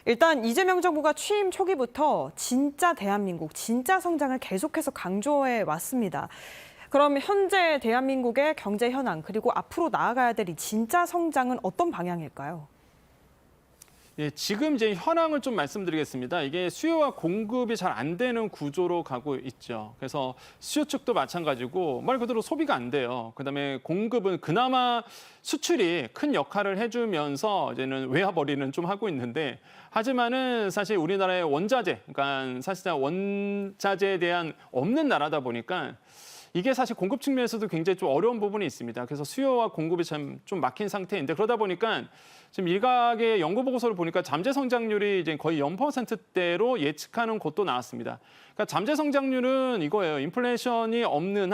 일단 이재명 정부가 취임 초기부터 진짜 대한민국, 진짜 성장을 계속해서 강조해 왔습니다. 그럼 현재 대한민국의 경제 현황 그리고 앞으로 나아가야 될 이 진짜 성장은 어떤 방향일까요? 예, 지금 이제 현황을 좀 말씀드리겠습니다. 이게 수요와 공급이 잘 안 되는 구조로 가고 있죠. 그래서 수요 측도 마찬가지고 말 그대로 소비가 안 돼요. 그다음에 공급은 그나마 수출이 큰 역할을 해주면서 이제는 외화벌이는 좀 하고 있는데 하지만은 사실 우리나라의 원자재, 그러니까 사실상 원자재에 대한 없는 나라다 보니까 이게 사실 공급 측면에서도 굉장히 좀 어려운 부분이 있습니다. 그래서 수요와 공급이 참 좀 막힌 상태인데 그러다 보니까 지금 일각의 연구 보고서를 보니까 잠재 성장률이 이제 거의 0%대로 예측하는 곳도 나왔습니다. 그러니까 잠재 성장률은 이거예요. 인플레이션이 없는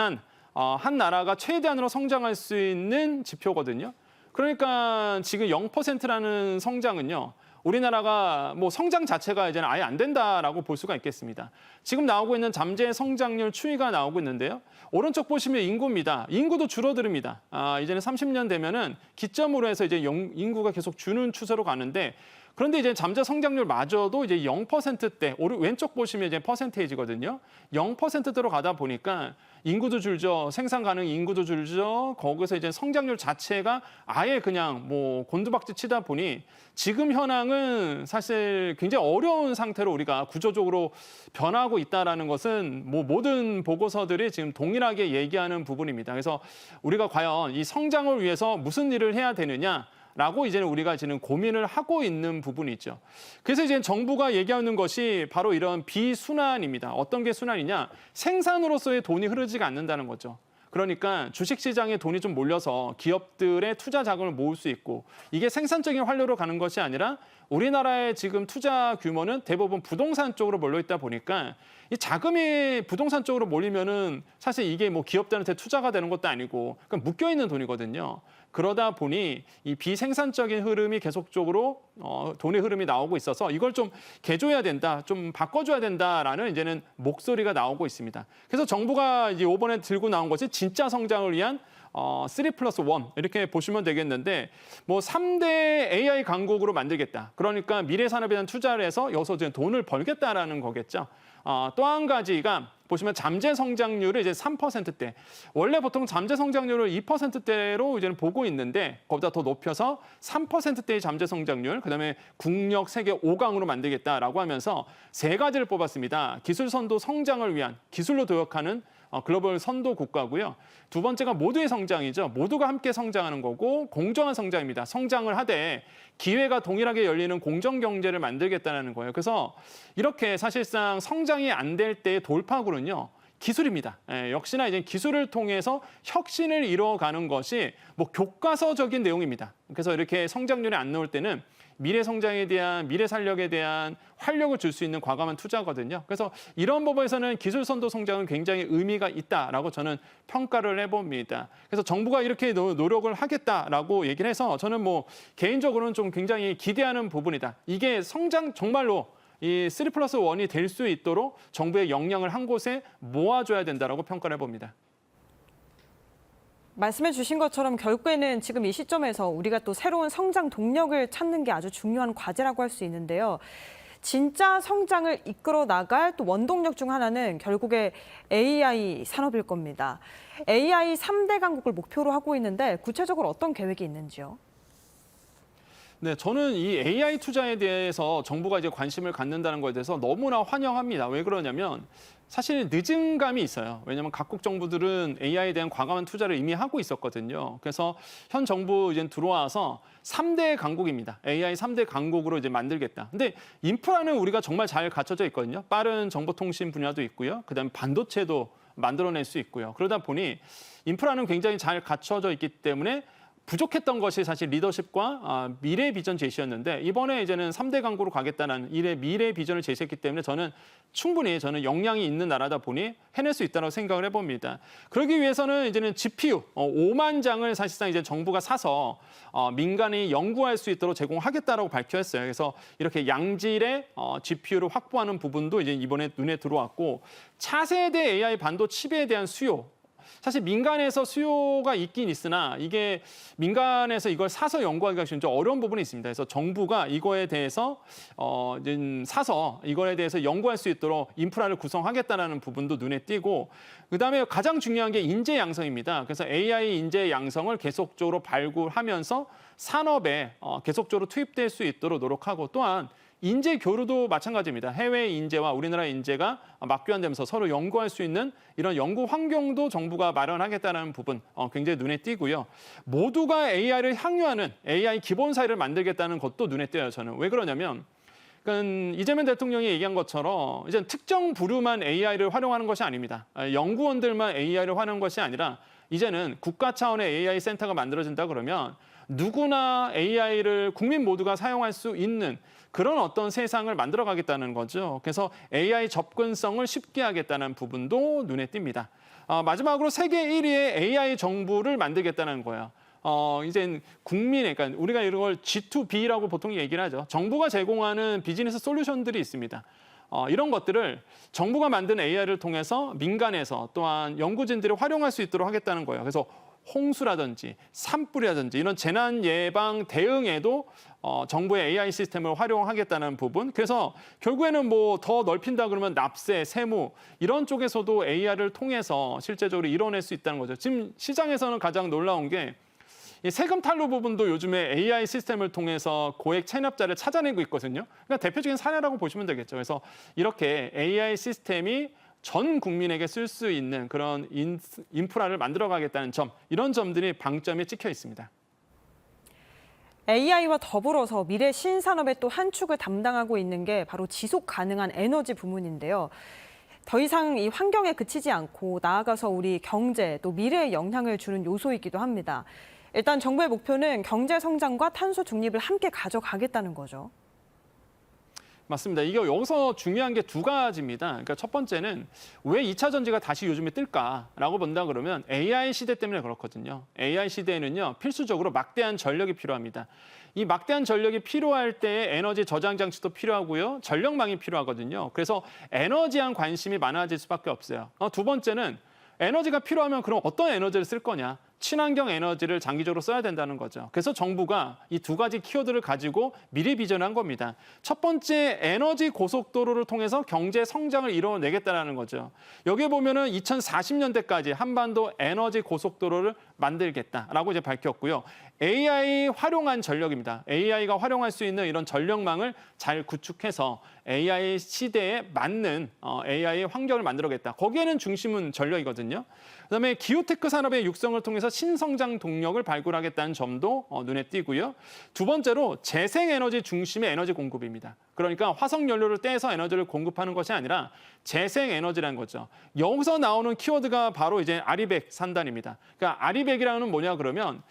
한 나라가 최대한으로 성장할 수 있는 지표거든요. 그러니까 지금 0%라는 성장은요. 우리나라가 뭐 성장 자체가 이제는 아예 안 된다라고 볼 수가 있겠습니다. 지금 나오고 있는 잠재 성장률 추이가 나오고 있는데요. 오른쪽 보시면 인구입니다. 인구도 줄어듭니다. 이제는 30년 되면은 기점으로 해서 이제 인구가 계속 주는 추세로 가는데 그런데 이제 잠재 성장률마저도 이제 0%대, 왼쪽 보시면 이제 퍼센테이지거든요. 0%대로 가다 보니까 인구도 줄죠. 생산 가능 인구도 줄죠. 거기서 이제 성장률 자체가 아예 그냥 뭐 곤두박질 치다 보니 지금 현황은 사실 굉장히 어려운 상태로 우리가 구조적으로 변하고 있다라는 것은 뭐 모든 보고서들이 지금 동일하게 얘기하는 부분입니다. 그래서 우리가 과연 이 성장을 위해서 무슨 일을 해야 되느냐? 라고 이제는 우리가 지금 고민을 하고 있는 부분이 있죠. 그래서 이제 정부가 얘기하는 것이 바로 이런 비순환입니다. 어떤 게 순환이냐? 생산으로서의 돈이 흐르지가 않는다는 거죠. 그러니까 주식시장에 돈이 좀 몰려서 기업들의 투자 자금을 모을 수 있고 이게 생산적인 활로로 가는 것이 아니라 우리나라의 지금 투자 규모는 대부분 부동산 쪽으로 몰려 있다 보니까 이 자금이 부동산 쪽으로 몰리면은 사실 이게 뭐 기업들한테 투자가 되는 것도 아니고 그냥 묶여 있는 돈이거든요. 그러다 보니 이 비생산적인 흐름이 계속적으로 돈의 흐름이 나오고 있어서 이걸 좀 개조해야 된다, 좀 바꿔줘야 된다라는 이제는 목소리가 나오고 있습니다. 그래서 정부가 이제 이번에 들고 나온 것이 진짜 성장을 위한 3+1 이렇게 보시면 되겠는데 뭐 3대 AI 강국으로 만들겠다. 그러니까 미래 산업에 대한 투자를 해서 여기서 이제 돈을 벌겠다라는 거겠죠. 또 한 가지가 보시면 잠재 성장률을 이제 3%대. 원래 보통 잠재 성장률을 2%대로 이제는 보고 있는데 거기다 더 높여서 3%대의 잠재 성장률, 그다음에 국력 세계 5강으로 만들겠다라고 하면서 세 가지를 뽑았습니다. 기술 선도 성장을 위한 기술로 도약하는 글로벌 선도 국가고요. 두 번째가 모두의 성장이죠. 모두가 함께 성장하는 거고 공정한 성장입니다. 성장을 하되 기회가 동일하게 열리는 공정 경제를 만들겠다는 거예요. 그래서 이렇게 사실상 성장이 안 될 때의 돌파구는요. 기술입니다. 역시나 이제 기술을 통해서 혁신을 이루어가는 것이 뭐 교과서적인 내용입니다. 그래서 이렇게 성장률이 안 나올 때는 미래 성장에 대한 미래 살력에 대한 활력을 줄 수 있는 과감한 투자거든요. 그래서 이런 부분에서는 기술 선도 성장은 굉장히 의미가 있다라고 저는 평가를 해봅니다. 그래서 정부가 이렇게 노력을 하겠다라고 얘기를 해서 저는 뭐 개인적으로는 좀 굉장히 기대하는 부분이다. 이게 성장 정말로 이 3+1이 될 수 있도록 정부의 역량을 한 곳에 모아줘야 된다라고 평가를 해봅니다. 말씀해 주신 것처럼 결국에는 지금 이 시점에서 우리가 또 새로운 성장 동력을 찾는 게 아주 중요한 과제라고 할 수 있는데요. 진짜 성장을 이끌어 나갈 또 원동력 중 하나는 결국에 AI 산업일 겁니다. AI 3대 강국을 목표로 하고 있는데 구체적으로 어떤 계획이 있는지요? 네, 저는 이 AI 투자에 대해서 정부가 이제 관심을 갖는다는 것에 대해서 너무나 환영합니다. 왜 그러냐면 사실 늦은 감이 있어요. 왜냐하면 각국 정부들은 AI에 대한 과감한 투자를 이미 하고 있었거든요. 그래서 현 정부 이제 들어와서 3대 강국입니다. AI 3대 강국으로 이제 만들겠다. 근데 인프라는 우리가 정말 잘 갖춰져 있거든요. 빠른 정보통신 분야도 있고요. 그다음에 반도체도 만들어낼 수 있고요. 그러다 보니 인프라는 굉장히 잘 갖춰져 있기 때문에 부족했던 것이 사실 리더십과 미래 비전 제시였는데 이번에 이제는 3대 강국으로 가겠다는 미래 비전을 제시했기 때문에 저는 충분히 역량이 있는 나라다 보니 해낼 수 있다고 생각을 해봅니다. 그러기 위해서는 이제는 GPU 5만 장을 사실상 이제 정부가 사서 민간이 연구할 수 있도록 제공하겠다라고 밝혔어요. 그래서 이렇게 양질의 GPU를 확보하는 부분도 이제 이번에 눈에 들어왔고 차세대 AI 반도 칩에 대한 수요 사실 민간에서 수요가 있긴 있으나 이게 민간에서 이걸 사서 연구하기가 좀 어려운 부분이 있습니다. 그래서 정부가 이거에 대해서 이제 사서 이거에 대해서 연구할 수 있도록 인프라를 구성하겠다는 부분도 눈에 띄고 그다음에 가장 중요한 게 인재 양성입니다. 그래서 AI 인재 양성을 계속적으로 발굴하면서 산업에 계속적으로 투입될 수 있도록 노력하고 또한 인재 교류도 마찬가지입니다. 해외 인재와 우리나라 인재가 맞교환되면서 서로 연구할 수 있는 이런 연구 환경도 정부가 마련하겠다는 부분 굉장히 눈에 띄고요. 모두가 AI를 향유하는 AI 기본 사회를 만들겠다는 것도 눈에 띄어요. 저는 왜 그러냐면 그러니까 이재명 대통령이 얘기한 것처럼 이제 특정 부류만 AI를 활용하는 것이 아닙니다. 연구원들만 AI를 활용하는 것이 아니라 이제는 국가 차원의 AI 센터가 만들어진다 그러면 누구나 AI를 국민 모두가 사용할 수 있는 그런 어떤 세상을 만들어가겠다는 거죠. 그래서 AI 접근성을 쉽게 하겠다는 부분도 눈에 띕니다. 마지막으로 세계 1위의 AI 정부를 만들겠다는 거예요. 이제 국민의, 그러니까 우리가 이런 걸 G2B라고 보통 얘기를 하죠. 정부가 제공하는 비즈니스 솔루션들이 있습니다. 이런 것들을 정부가 만든 AI를 통해서 민간에서 또한 연구진들이 활용할 수 있도록 하겠다는 거예요. 그래서 홍수라든지 산불이라든지 이런 재난 예방 대응에도 정부의 AI 시스템을 활용하겠다는 부분. 그래서 결국에는 뭐 더 넓힌다 그러면 납세, 세무 이런 쪽에서도 AI를 통해서 실제적으로 이뤄낼 수 있다는 거죠. 지금 시장에서는 가장 놀라운 게 이 세금 탈루 부분도 요즘에 AI 시스템을 통해서 고액 체납자를 찾아내고 있거든요. 그러니까 대표적인 사례라고 보시면 되겠죠. 그래서 이렇게 AI 시스템이 전 국민에게 쓸 수 있는 그런 인프라를 만들어가겠다는 점, 이런 점들이 방점에 찍혀 있습니다. AI와 더불어서 미래 신산업의 또 한 축을 담당하고 있는 게 바로 지속 가능한 에너지 부문인데요. 더 이상 이 환경에 그치지 않고 나아가서 우리 경제 또 미래에 영향을 주는 요소이기도 합니다. 일단 정부의 목표는 경제 성장과 탄소 중립을 함께 가져가겠다는 거죠. 맞습니다. 이게 여기서 중요한 게 두 가지입니다. 그러니까 첫 번째는 왜 2차 전지가 다시 요즘에 뜰까라고 본다 그러면 AI 시대 때문에 그렇거든요. AI 시대에는요, 필수적으로 막대한 전력이 필요합니다. 이 막대한 전력이 필요할 때 에너지 저장 장치도 필요하고요. 전력망이 필요하거든요. 그래서 에너지한 관심이 많아질 수밖에 없어요. 두 번째는 에너지가 필요하면 그럼 어떤 에너지를 쓸 거냐? 친환경 에너지를 장기적으로 써야 된다는 거죠. 그래서 정부가 이 두 가지 키워드를 가지고 미래 비전한 겁니다. 첫 번째, 에너지 고속도로를 통해서 경제 성장을 이뤄내겠다는 거죠. 여기 보면은 2040년대까지 한반도 에너지 고속도로를 만들겠다라고 이제 밝혔고요. AI 활용한 전력입니다. AI가 활용할 수 있는 이런 전력망을 잘 구축해서 AI 시대에 맞는 AI 환경을 만들어겠다. 거기에는 중심은 전력이거든요. 그다음에 기후테크 산업의 육성을 통해서 신성장 동력을 발굴하겠다는 점도 눈에 띄고요. 두 번째로 재생에너지 중심의 에너지 공급입니다. 그러니까 화석연료를 떼서 에너지를 공급하는 것이 아니라 재생에너지라는 거죠. 여기서 나오는 키워드가 바로 이제 아리백 산단입니다. 그러니까 아리백이라는 뭐냐 그러면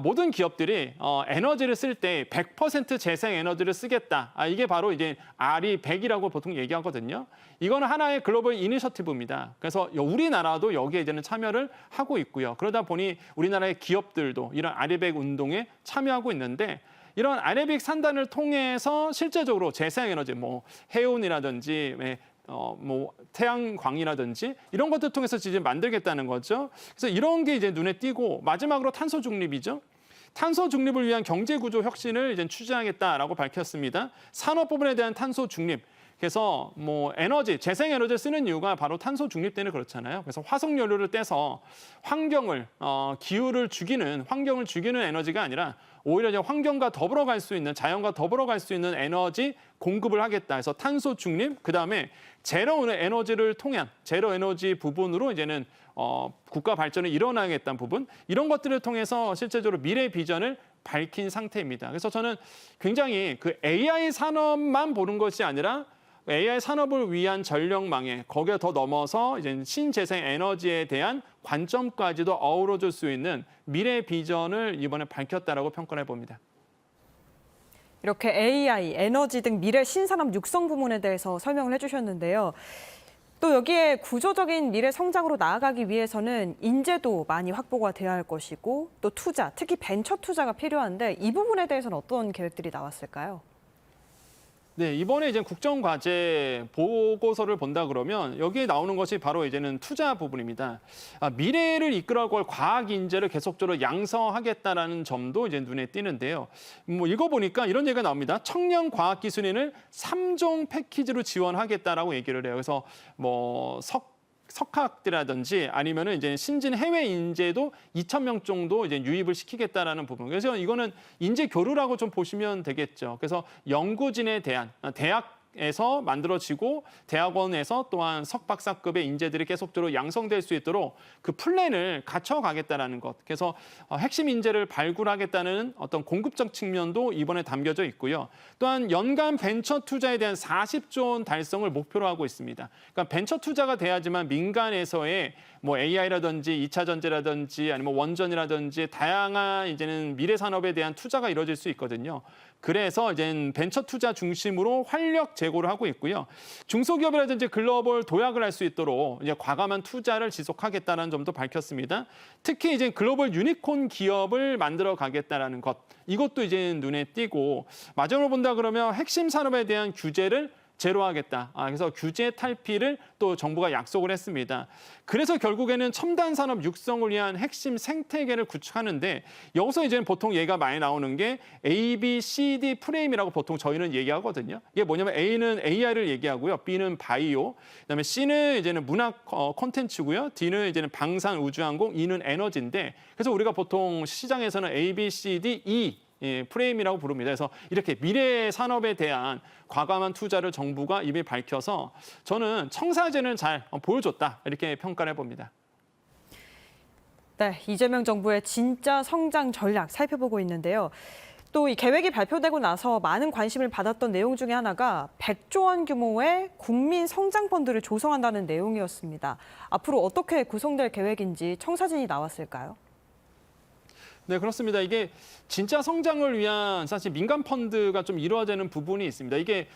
모든 기업들이 에너지를 쓸 때 100% 재생에너지를 쓰겠다. 이게 바로 이제 아리백이라고 보통 얘기하거든요. 이거는 하나의 글로벌 이니셔티브입니다. 그래서 우리나라도 여기에 이제는 참여를 하고 있고요. 그러다 보니 우리나라의 기업들도 이런 아리백 운동에 참여하고 있는데 이런 아리백 산단을 통해서 실제적으로 재생에너지, 뭐 해운이라든지 뭐 태양광이라든지 이런 것들 통해서 지금 만들겠다는 거죠. 그래서 이런 게 이제 눈에 띄고 마지막으로 탄소 중립이죠. 탄소 중립을 위한 경제 구조 혁신을 이제 추진하겠다라고 밝혔습니다. 산업 부분에 대한 탄소 중립. 그래서 뭐 에너지, 재생에너지를 쓰는 이유가 바로 탄소 중립 때문에 그렇잖아요. 그래서 화석연료를 떼서 환경을, 기후를 죽이는, 환경을 죽이는 에너지가 아니라 오히려 이제 환경과 더불어 갈 수 있는, 자연과 더불어 갈 수 있는 에너지 공급을 하겠다 해서 탄소 중립, 그다음에 제로 에너지를 통한 제로 에너지 부분으로 이제는 국가 발전을 이뤄나가겠다는 부분, 이런 것들을 통해서 실제적으로 미래 비전을 밝힌 상태입니다. 그래서 저는 굉장히 그 AI 산업만 보는 것이 아니라 AI 산업을 위한 전력망에 거기에 더 넘어서 이제 신재생 에너지에 대한 관점까지도 어우러질 수 있는 미래 비전을 이번에 밝혔다라고 평가해 봅니다. 이렇게 AI, 에너지 등 미래 신산업 육성 부문에 대해서 설명을 해주셨는데요. 또 여기에 구조적인 미래 성장으로 나아가기 위해서는 인재도 많이 확보가 돼야 할 것이고 또 투자, 특히 벤처 투자가 필요한데 이 부분에 대해서는 어떤 계획들이 나왔을까요? 네, 이번에 이제 국정과제 보고서를 본다 그러면 여기에 나오는 것이 바로 이제는 투자 부분입니다. 미래를 이끌어갈 과학 인재를 계속적으로 양성하겠다라는 점도 이제 눈에 띄는데요. 뭐 읽어보니까 이런 얘기가 나옵니다. 청년 과학기술인을 3종 패키지로 지원하겠다라고 얘기를 해요. 그래서 뭐 석학이라든지 아니면은 이제 신진 해외 인재도 2,000명 정도 이제 유입을 시키겠다라는 부분. 그래서 이거는 인재 교류라고 좀 보시면 되겠죠. 그래서 연구진에 대한 대학에서 만들어지고 대학원에서 또한 석박사급의 인재들이 계속적으로 양성될 수 있도록 그 플랜을 갖춰가겠다라는 것. 그래서 핵심 인재를 발굴하겠다는 어떤 공급적 측면도 이번에 담겨져 있고요. 또한 연간 벤처 투자에 대한 40조 원 달성을 목표로 하고 있습니다. 그러니까 벤처 투자가 돼야지만 민간에서의 뭐 AI라든지 2차 전지라든지 아니면 원전이라든지 다양한 이제는 미래 산업에 대한 투자가 이루어질 수 있거든요. 그래서 이제 벤처 투자 중심으로 활력 제고를 하고 있고요. 중소기업이라든지 글로벌 도약을 할 수 있도록 이제 과감한 투자를 지속하겠다는 점도 밝혔습니다. 특히 이제 글로벌 유니콘 기업을 만들어 가겠다라는 것. 이것도 이제 눈에 띄고 마지막으로 본다 그러면 핵심 산업에 대한 규제를 제로하겠다. 그래서 규제 탈피를 또 정부가 약속을 했습니다. 그래서 결국에는 첨단 산업 육성을 위한 핵심 생태계를 구축하는데 여기서 이제는 보통 얘기가 많이 나오는 게 A, B, C, D 프레임이라고 보통 저희는 얘기하거든요. 이게 뭐냐면 A는 AI를 얘기하고요. B는 바이오, 그다음에 C는 이제는 문학 콘텐츠고요. D는 이제는 방산 우주항공, E는 에너지인데 그래서 우리가 보통 시장에서는 A, B, C, D, E 프레임이라고 부릅니다. 그래서 이렇게 미래 산업에 대한 과감한 투자를 정부가 이미 밝혀서 저는 청사진을 잘 보여줬다 이렇게 평가를 해봅니다. 네, 이재명 정부의 진짜 성장 전략 살펴보고 있는데요. 또 이 계획이 발표되고 나서 많은 관심을 받았던 내용 중에 하나가 100조 원 규모의 국민 성장 펀드를 조성한다는 내용이었습니다. 앞으로 어떻게 구성될 계획인지 청사진이 나왔을까요? 네, 그렇습니다. 이게 진짜 성장을 위한 사실 민간 펀드가 좀 이루어지는 부분이 있습니다. 이게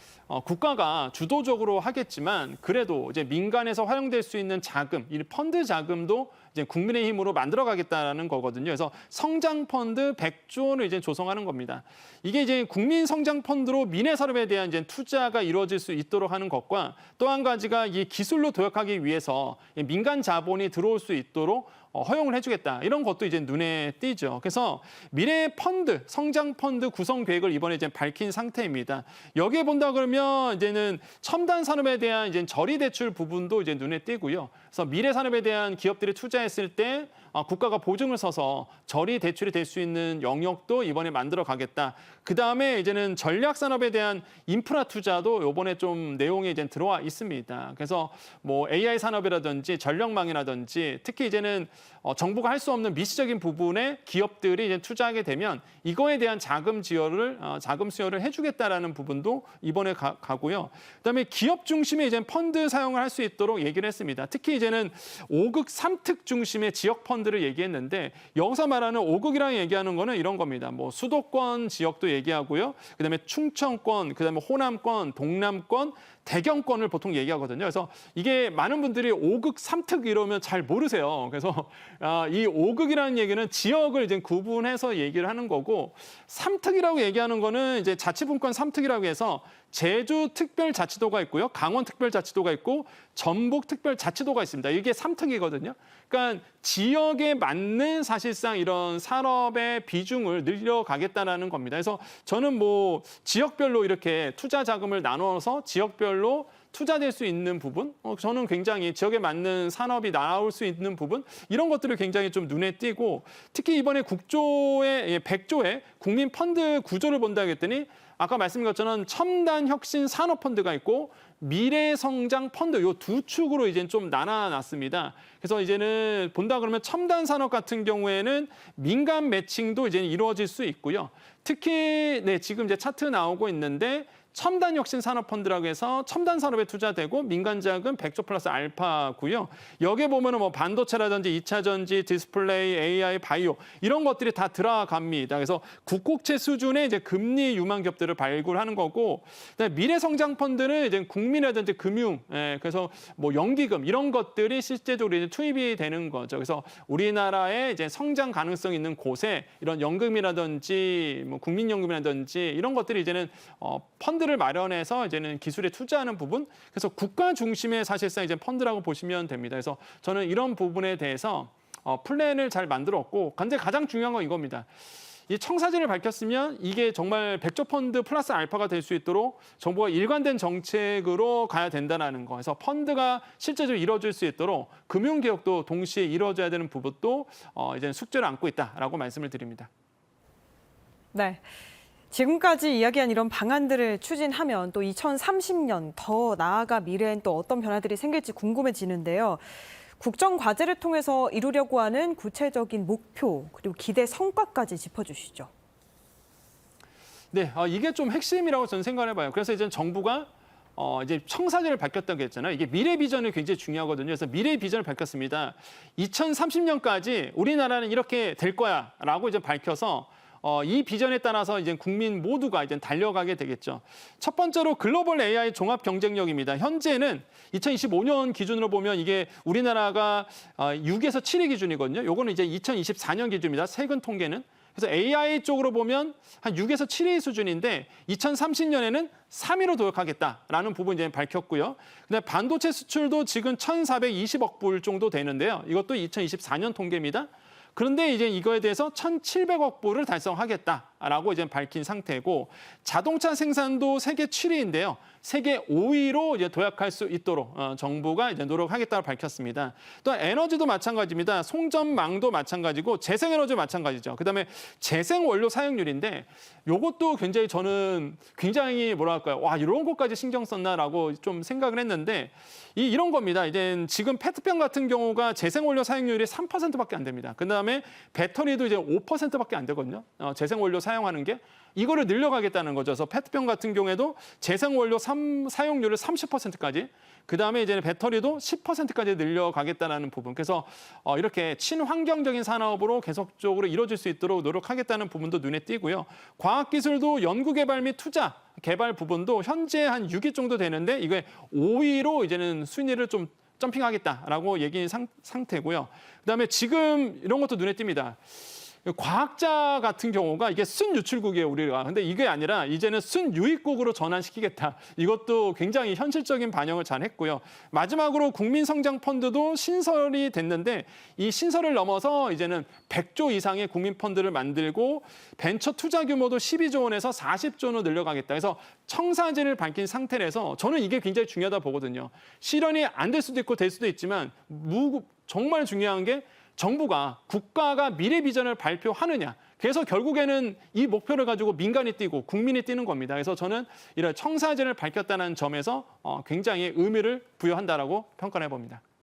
국가가 주도적으로 하겠지만 그래도 이제 민간에서 활용될 수 있는 자금, 이 펀드 자금도 이제 국민의 힘으로 만들어가겠다라는 거거든요. 그래서 성장 펀드 100조 원을 이제 조성하는 겁니다. 이게 이제 국민 성장 펀드로 미래 산업에 대한 이제 투자가 이루어질 수 있도록 하는 것과 또 한 가지가 이 기술로 도약하기 위해서 민간 자본이 들어올 수 있도록 허용을 해주겠다. 이런 것도 이제 눈에 띄죠. 그래서 미래 펀드, 성장 펀드 구성 계획을 이번에 이제 밝힌 상태입니다. 여기에 본다 그러면 이제는 첨단 산업에 대한 이제 저리 대출 부분도 이제 눈에 띄고요. 그래서 미래 산업에 대한 기업들이 투자했을 때 국가가 보증을 서서 저리 대출이 될 수 있는 영역도 이번에 만들어 가겠다. 그 다음에 이제는 전략 산업에 대한 인프라 투자도 이번에 좀 내용이 이제 들어와 있습니다. 그래서 뭐 AI 산업이라든지 전력망이라든지 특히 이제는 정부가 할 수 없는 미시적인 부분에 기업들이 이제 투자하게 되면 이거에 대한 자금 수여를 해주겠다라는 부분도 이번에 가고요. 그다음에 기업 중심의 이제 펀드 사용을 할 수 있도록 얘기를 했습니다. 특히 이제는 5극 3특 중심의 지역 펀드를 얘기했는데 여기서 말하는 5극이랑 얘기하는 거는 이런 겁니다. 뭐 수도권 지역도 얘기하고요. 그다음에 충청권, 그다음에 호남권, 동남권, 대경권을 보통 얘기하거든요. 그래서 이게 많은 분들이 5극 3특 이러면 잘 모르세요. 그래서 이 5극이라는 얘기는 지역을 이제 구분해서 얘기를 하는 거고 3특이라고 얘기하는 거는 이제 자치분권 3특이라고 해서 제주 특별자치도가 있고요. 강원 특별자치도가 있고 전북 특별자치도가 있습니다. 이게 3특이거든요. 그러니까 지역에 맞는 사실상 이런 산업의 비중을 늘려가겠다는 겁니다. 그래서 저는 뭐 지역별로 이렇게 투자 자금을 나눠서 지역별로 투자될 수 있는 부분, 저는 굉장히 지역에 맞는 산업이 나올 수 있는 부분, 이런 것들을 굉장히 좀 눈에 띄고 특히 이번에 국조의 100조의 국민 펀드 구조를 본다 했더니 아까 말씀드린 것처럼 첨단 혁신 산업 펀드가 있고 미래 성장 펀드 요 두 축으로 이제 좀 나눠놨습니다. 그래서 이제는 본다 그러면 첨단 산업 같은 경우에는 민간 매칭도 이제 이루어질 수 있고요. 특히 지금 이제 차트 나오고 있는데 첨단 혁신 산업 펀드라고 해서 첨단 산업에 투자되고 민간 자금 100조 플러스 알파고요. 여기에 보면은 뭐 반도체라든지 2차 전지, 디스플레이, AI, 바이오 이런 것들이 다 들어갑니다. 그래서 국고채 수준의 이제 금리 유망 기업들을 발굴하는 거고, 미래 성장 펀드는 이제 국민이라든지 금융, 그래서 뭐 연기금 이런 것들이 실제적으로 이제 투입이 되는 거죠. 그래서 우리나라의 이제 성장 가능성 있는 곳에 이런 연금이라든지 뭐 국민연금이라든지 이런 것들이 이제는 펀드 펀드를 마련해서 이제는 기술에 투자하는 부분, 그래서 국가 중심의 사실상 이제 펀드라고 보시면 됩니다. 그래서 저는 이런 부분에 대해서 플랜을 잘 만들었고, 근데 가장 중요한 건 이겁니다. 이 청사진을 밝혔으면 이게 정말 100조 펀드 플러스 알파가 될 수 있도록 정부가 일관된 정책으로 가야 된다는 거. 그래서 펀드가 실제적으로 이루어질 수 있도록 금융개혁도 동시에 이루어져야 되는 부분도 이제 숙제를 안고 있다라고 말씀을 드립니다. 네. 지금까지 이야기한 이런 방안들을 추진하면 또 2030년 더 나아가 미래엔 또 어떤 변화들이 생길지 궁금해지는데요. 국정 과제를 통해서 이루려고 하는 구체적인 목표 그리고 기대 성과까지 짚어주시죠. 네, 이게 좀 핵심이라고 저는 생각을 해봐요. 그래서 이제 정부가 이제 청사진을 밝혔다고 했잖아요. 이게 미래 비전이 굉장히 중요하거든요. 그래서 미래 비전을 밝혔습니다. 2030년까지 우리나라는 이렇게 될 거야라고 이제 밝혀서 이 비전에 따라서 이제 국민 모두가 이제 달려가게 되겠죠. 첫 번째로 글로벌 AI 종합 경쟁력입니다. 현재는 2025년 기준으로 보면 이게 우리나라가 6에서 7위 기준이거든요. 요거는 이제 2024년 기준입니다. 최근 통계는. 그래서 AI 쪽으로 보면 한 6에서 7위 수준인데 2030년에는 3위로 도약하겠다라는 부분 이제 밝혔고요. 근데 반도체 수출도 지금 1,420억 불 정도 되는데요. 이것도 2024년 통계입니다. 그런데 이제 이거에 대해서 1,700억 불을 달성하겠다라고 이제 밝힌 상태고, 자동차 생산도 세계 7위인데요. 세계 5위로 이제 도약할 수 있도록 정부가 이제 노력하겠다고 밝혔습니다. 또 에너지도 마찬가지입니다. 송전망도 마찬가지고 재생에너지도 마찬가지죠. 그다음에 재생원료 사용률인데 이것도 굉장히 저는 굉장히 뭐랄까요? 와, 이런 것까지 신경 썼나라고 좀 생각을 했는데 이런 겁니다. 이제 지금 페트병 같은 경우가 재생원료 사용률이 3%밖에 안 됩니다. 그다음에 배터리도 이제 5%밖에 안 되거든요. 재생원료 사용하는 게. 이거를 늘려가겠다는 거죠. 그래서 페트병 같은 경우에도 재생원료 사용률을 30%까지, 그다음에 이제 배터리도 10%까지 늘려가겠다는 부분. 그래서 이렇게 친환경적인 산업으로 계속적으로 이루어질 수 있도록 노력하겠다는 부분도 눈에 띄고요. 과학기술도 연구개발 및 투자, 개발 부분도 현재 한 6위 정도 되는데 이게 5위로 이제는 순위를 좀 점핑하겠다라고 얘기한 상태고요. 그다음에 지금 이런 것도 눈에 띕니다. 과학자 같은 경우가 이게 순유출국이에요, 우리가. 근데 이게 아니라 이제는 순유입국으로 전환시키겠다. 이것도 굉장히 현실적인 반영을 잘 했고요. 마지막으로 국민성장펀드도 신설이 됐는데 이 신설을 넘어서 이제는 100조 이상의 국민펀드를 만들고 벤처 투자 규모도 12조 원에서 40조 원으로 늘려가겠다. 그래서 청사진을 밝힌 상태라서 저는 이게 굉장히 중요하다 보거든요. 실현이 안 될 수도 있고 될 수도 있지만 정말 중요한 게 정부가 국가가 미래 비전을 발표하느냐. 그래서 결국에는 이 목표를 가지고 민간이 뛰고 국민이 뛰는 겁니다. 그래서 저는 이런 청사진을 밝혔다는 점에서 굉장히 의미를 부여한다라고 평가를 해봅니다.